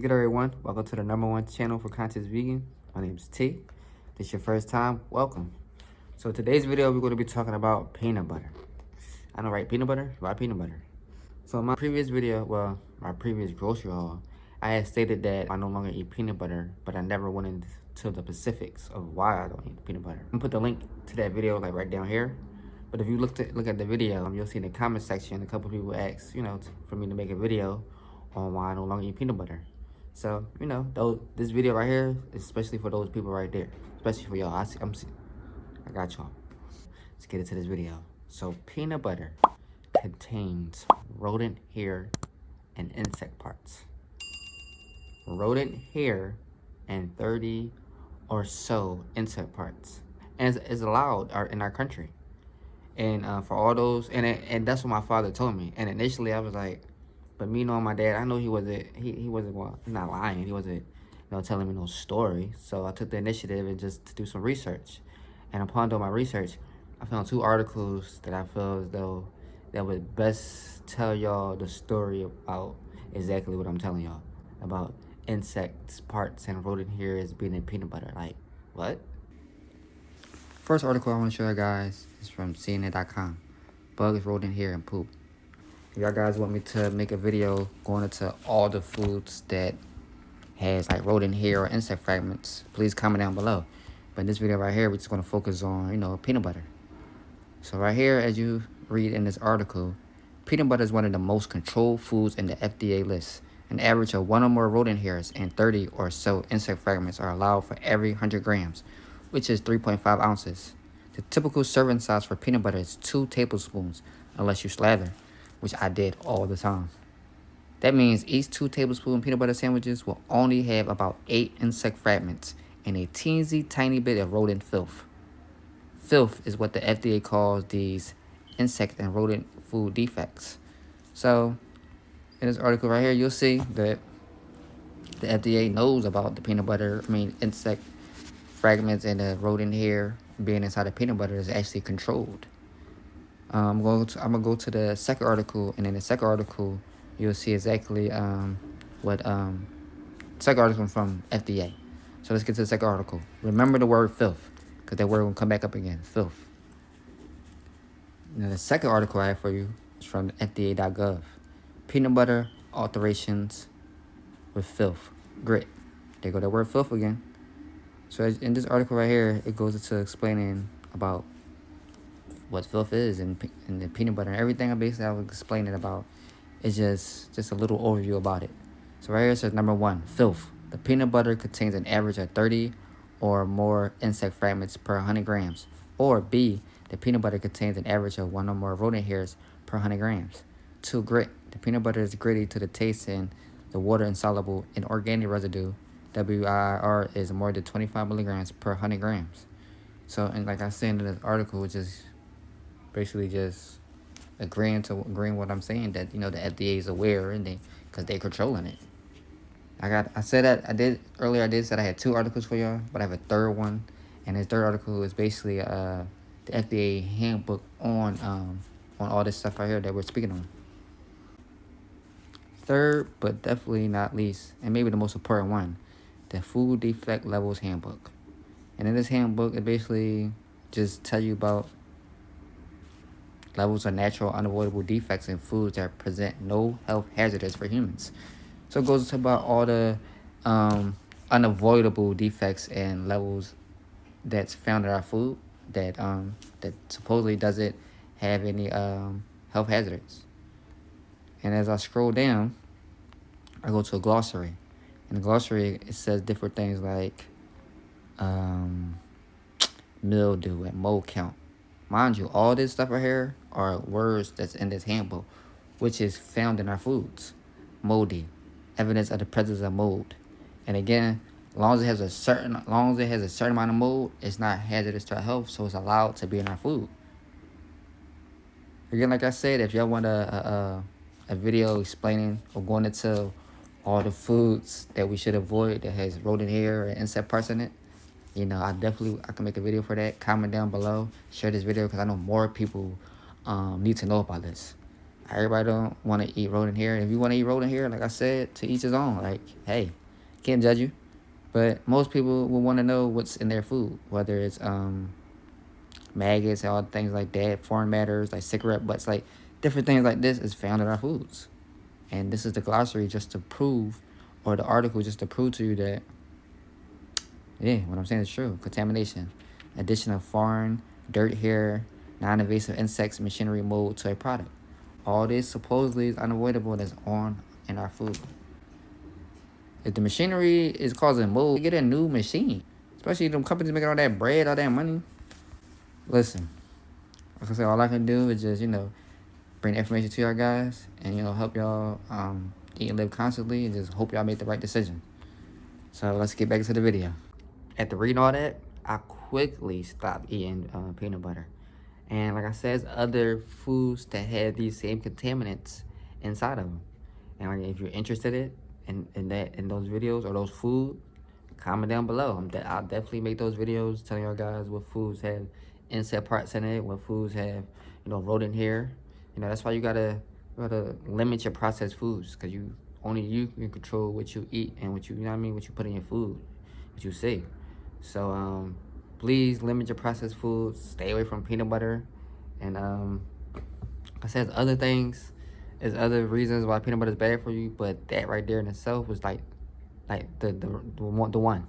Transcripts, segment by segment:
is good, everyone? Welcome to the #1 channel for Conscious Vegan. My name is T. If this is your first time, welcome. So today's video, we're going to be talking about peanut butter. I know, right? Peanut butter? Why peanut butter? So in my previous video, my previous grocery haul, I had stated that I no longer eat peanut butter, but I never went into the specifics of why I don't eat peanut butter. I'm gonna put the link to that video like right down here. But if you look at the video, you'll see in the comment section a couple people asked, for me to make a video on why I no longer eat peanut butter. So, this video right here is especially for those people right there, especially for y'all. I got y'all. Let's get into this video. So, peanut butter contains rodent hair and insect parts. Rodent hair and 30 or so insect parts, and is allowed in our country. And for all those, and that's what my father told me. And initially, I was like, but me knowing my dad, I know he wasn't not lying. He wasn't, telling me no story. So I took the initiative and just to do some research. And upon doing my research, I found 2 articles that I feel as though that would best tell y'all the story about exactly what I'm telling y'all about insects, parts, and rodent hairs being in peanut butter. Like, what? First article I want to show you guys is from CNN.com. Bugs, rodent hair, and poop. If y'all guys want me to make a video going into all the foods that has like rodent hair or insect fragments, please comment down below. But in this video right here, we're just going to focus on, peanut butter. So right here, as you read in this article, peanut butter is one of the most controlled foods in the FDA list. An average of 1 or more rodent hairs and 30 or so insect fragments are allowed for every 100 grams, which is 3.5 ounces. The typical serving size for peanut butter is 2 tablespoons, unless you slather, which I did all the time. That means each 2 tablespoon peanut butter sandwiches will only have about 8 insect fragments and a teensy tiny bit of rodent filth. Filth is what the FDA calls these insect and rodent food defects. So, in this article right here, you'll see that the FDA knows about the insect fragments and the rodent hair being inside the peanut butter is actually controlled. I'm gonna go to the second article, and in the second article, you'll see exactly second article from FDA. So let's get to the second article. Remember the word filth, because that word will come back up again. Filth. Now the second article I have for you is from FDA.gov. Peanut butter alterations with filth. Grit. There go that word filth again. So in this article right here, it goes into explaining about what filth is and the peanut butter and everything. I was explaining about is just a little overview about it. So right here it says number 1, filth. The peanut butter contains an average of 30 or more insect fragments per 100 grams. Or B, the peanut butter contains an average of 1 or more rodent hairs per 100 grams. 2, grit. The peanut butter is gritty to the taste, and the water insoluble in organic residue, WIR, is more than 25 milligrams per 100 grams. So, and like I said in this article, which is basically just agreeing what I'm saying, that the FDA is aware and because they're controlling it. I said that I did say I had 2 articles for y'all, but I have a third one, and this third article is basically the FDA handbook on all this stuff right here that we're speaking on. Third, but definitely not least, and maybe the most important one, the Food Defect Levels Handbook. And in this handbook, it basically just tell you about levels of natural unavoidable defects in foods that present no health hazards for humans. So it goes about all the unavoidable defects and levels that's found in our food that supposedly doesn't have any health hazards. And as I scroll down, I go to a glossary. In the glossary, it says different things like mildew and mold count. Mind you, all this stuff right here are words that's in this handbook, which is found in our foods. Moldy, evidence of the presence of mold. And again, as long as it has a certain amount of mold, it's not hazardous to our health, so it's allowed to be in our food. Again, like I said, if y'all want a video explaining or going into all the foods that we should avoid that has rodent hair or insect parts in it, I can make a video for that. Comment down below, share this video, because I know more people need to know about this. Everybody don't want to eat rodent hair. If you want to eat rodent hair, like I said, to each his own. Like, hey, can't judge you. But most people will want to know what's in their food, whether it's maggots, all things like that, foreign matters, like cigarette butts, like different things like this is found in our foods. And this is the glossary just to prove, or the article just to prove to you that, yeah, what I'm saying is true. Contamination, addition of foreign, dirt, hair, non-invasive insects, machinery, mold to a product. All this supposedly is unavoidable that's on in our food. If the machinery is causing mold, get a new machine. Especially them companies making all that bread, all that money. Listen, like I said, all I can do is just, bring information to y'all guys and, help y'all eat and live constantly and just hope y'all make the right decision. So let's get back into the video. After reading all that, I quickly stopped eating peanut butter. And like I said, there's other foods that have these same contaminants inside of them. And like, if you're interested in those videos or those food, comment down below. I'll definitely make those videos telling y'all guys what foods have insect parts in it, what foods have, rodent hair. That's why you gotta limit your processed foods, because only you can control what you eat and what you put in your food, what you see. So please limit your processed foods. Stay away from peanut butter. And like I said, other things, there's other reasons why peanut butter is bad for you, but that right there in itself was like the one.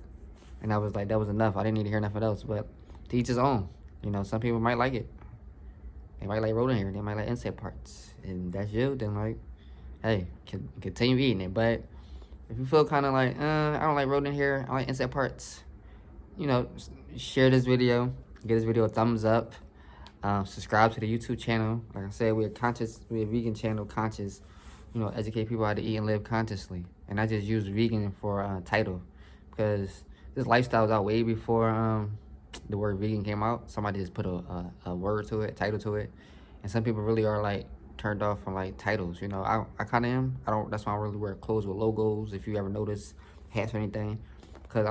And I was like, that was enough. I didn't need to hear nothing else. But to each his own. Some people might like it. They might like rodent hair. They might like insect parts. And that's you. Then like, hey, continue eating it. But if you feel kind of like, I don't like rodent hair, I like insect parts, share this video, give this video a thumbs up, subscribe to the YouTube channel. Like I said, we're a vegan channel, conscious, educate people how to eat and live consciously. And I just use vegan for title, because this lifestyle was out way before the word vegan came out. Somebody just put a word to it, a title to it. And some people really are like turned off from like titles. I kind of am. That's why I don't really wear clothes with logos, if you ever notice, hats or anything, because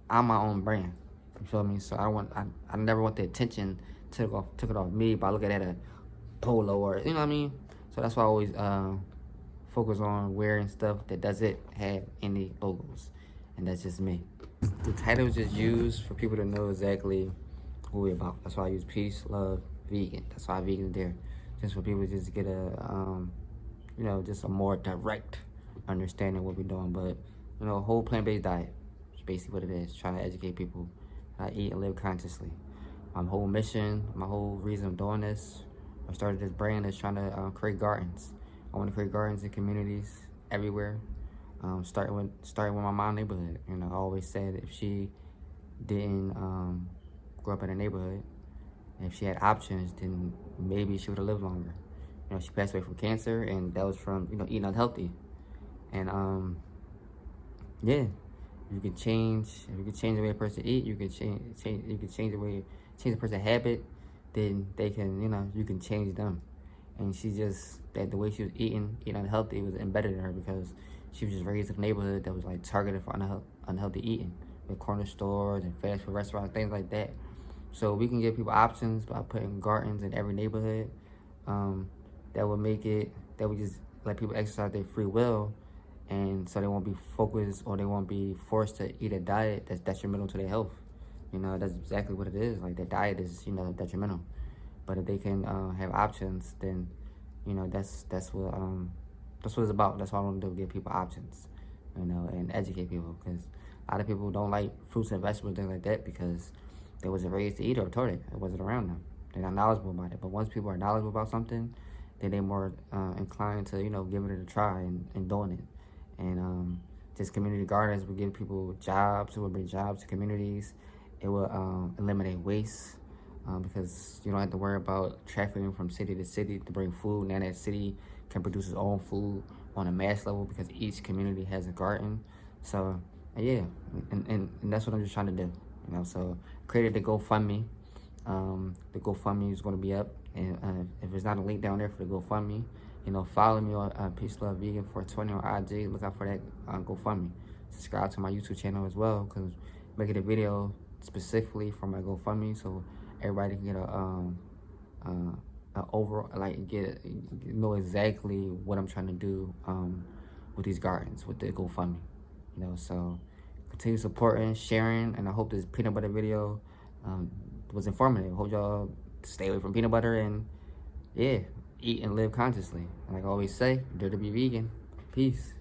I'm my own brand. You feel me? So I never want the attention took it off me by looking at a polo or, you know what I mean? So that's why I always focus on wearing stuff that doesn't have any logos. And that's just me. The title is just used for people to know exactly who we're about. That's why I use peace, love, vegan. That's why vegan is there. Just for people to just get just a more direct understanding of what we're doing. But, whole plant-based diet is basically what it is. Trying to educate people how to eat and live consciously. My whole mission, my whole reason of doing this, I started this brand is trying to create gardens. I want to create gardens in communities everywhere. Starting with my mom's neighborhood. I always said if she didn't grow up in a neighborhood, and if she had options, then maybe she would have lived longer. She passed away from cancer, and that was from eating unhealthy. And yeah, if you could change the way a person eat, you could change the person's habit, then they can you can change them. And she just the way she was eating unhealthy was embedded in her, because she was just raised in a neighborhood that was like targeted for unhealthy eating, with corner stores and fast food restaurants, things like that. So we can give people options by putting gardens in every neighborhood. That would just let people exercise their free will, and so they won't be focused, or they won't be forced to eat a diet that's detrimental to their health. That's exactly what it is. Like, the diet is detrimental. But if they can have options, then that's what it's about. That's what I want to do, give people options, and educate people, because a lot of people don't like fruits and vegetables, things like that, because they wasn't raised to eat or taught it. It wasn't around them. They're not knowledgeable about it. But once people are knowledgeable about something, then they're more inclined to give it a try and doing it. And just community gardens will give people jobs. It will bring jobs to communities. It will eliminate waste, because you don't have to worry about trafficking from city to city to bring food. Now that city can produce its own food on a mass level, because each community has a garden. So yeah, and that's what I'm just trying to do. So created the GoFundMe. The GoFundMe is going to be up, and if there's not a link down there for the GoFundMe, follow me on Peace Love Vegan 420 on IG. Look out for that GoFundMe. Subscribe to my YouTube channel as well, because I'm making a video specifically for my GoFundMe, so everybody can get a know exactly what I'm trying to do with these gardens, with the GoFundMe. You know, so continue supporting, sharing, and I hope this peanut butter video was informative. Hope y'all stay away from peanut butter and yeah, eat and live consciously. And like I always say, dare to be vegan. Peace.